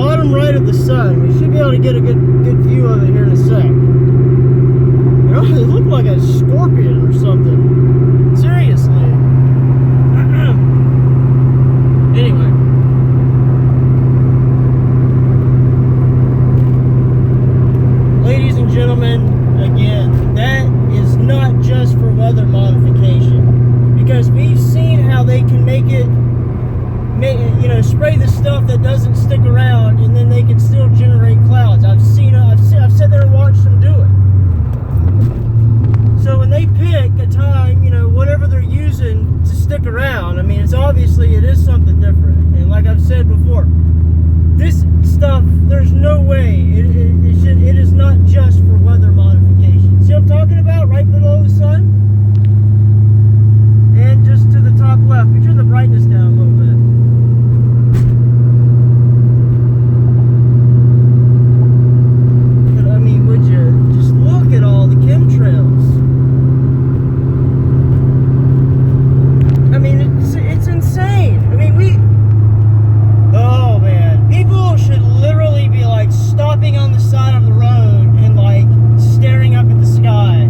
bottom right of the sun. We should be able to get a good view of it here in a sec. It looked like a scorpion or something. Seriously. Anyway. Ladies and gentlemen, again, that is not just for weather modification. Because we've seen how they can make it, spray the stuff that doesn't stick around, and then they can still generate clouds. I've sat there and watched them do it. So when they pick a time, whatever they're using to stick around, I mean, it is something different. And like I've said before, this stuff, there's no way it is not just for weather modification. See what I'm talking about? Right below the sun, and just to the top left. We turn the brightness down a little bit. But I mean, would you just look at all the chemtrails? I mean, it's insane. I mean, oh man, people should literally be like stopping on the side of the road and like staring up at the sky.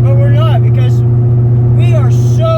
But we're not, because we are so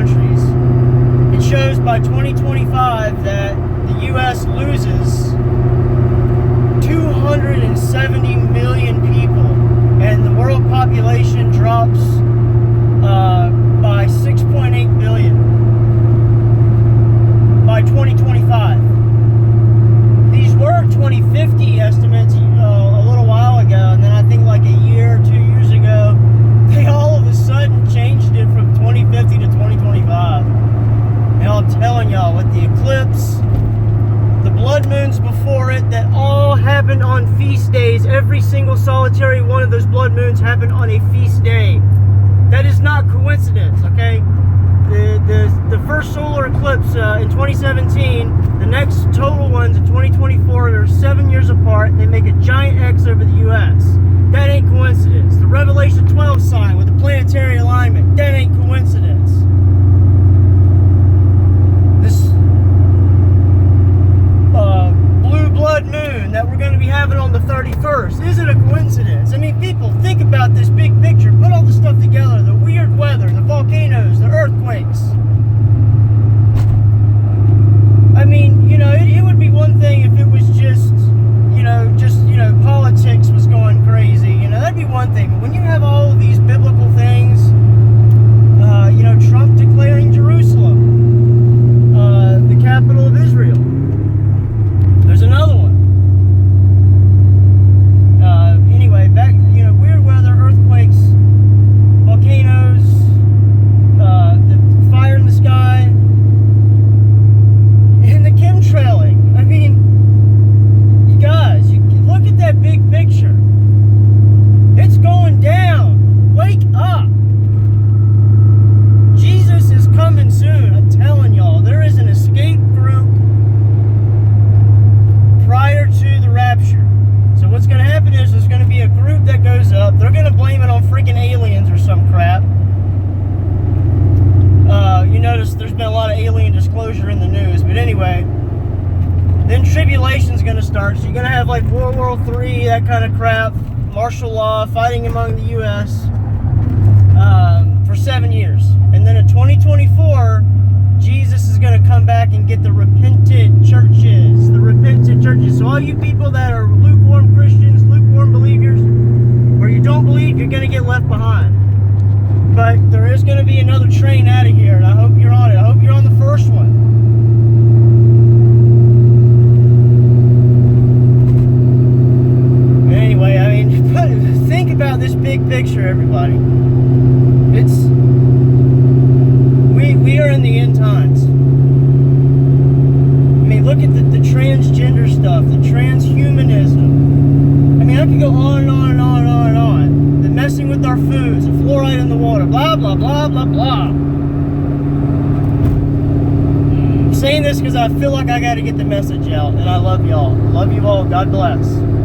countries. It shows by 2025 that the U.S. loses 270 million people, and the world population drops by 6.8 billion by 2025. These were 2050 estimates a little while ago, and then I think like a year or 2 years ago, they all of a sudden changed it from 2050 to 2025. And I'm telling y'all, with the eclipse, the blood moons before it, that all happened on feast days. Every single solitary one of those blood moons happened on a feast day. That is not coincidence, okay? The first solar eclipse in 2017, the next total ones in 2024, they're 7 years apart, and they make a giant X over the U.S. That ain't coincidence. The Revelation 12 sign with the planetary alignment, that ain't coincidence. This blue blood moon that we're going to be having on the 31st, is it a coincidence? I mean, people, think about this big picture. Put all the stuff together. The weird weather, the volcanoes, the earthquakes. I mean, you know, it would be one thing if it was just politics was going crazy. You know, that'd be one thing. But when you have all of these biblical things, Trump declaring Jerusalem the capital of Israel. There's another one. Anyway, back, weird weather, earthquakes, volcanoes, the fire in the sky, and the chemtrailing. I mean, you guys, you look at that big picture. It's going down. Wake up. Jesus is coming soon. I'm telling y'all, there is an escape group prior to the rapture. So what's going to happen is there's going to be a group that goes up. They're going to blame it on freaking aliens or some crap. You notice there's been a lot of alien disclosure in the news. But anyway, then tribulation's going to start. So you're going to have like World War III, that kind of crap, martial law, fighting among the U.S. For 7 years. And then in 2024, Jesus is going to come back and get the repentant churches. The repentant churches. So all you people that are lukewarm Christians, lukewarm believers, where you don't believe, you're going to get left behind. But there is going to be another train out of here, and I hope you're on it. I hope you're on the first one. Anyway, I mean, think about this big picture, everybody. We are in the end times. I mean, look at the transgender stuff, the transhumanism. I mean, I could go on and on and on and on and on. The messing with our foods, the fluoride in the water, blah, blah, blah, blah, blah. I'm saying this because I feel like I got to get the message out, and I love y'all. Love you all. God bless.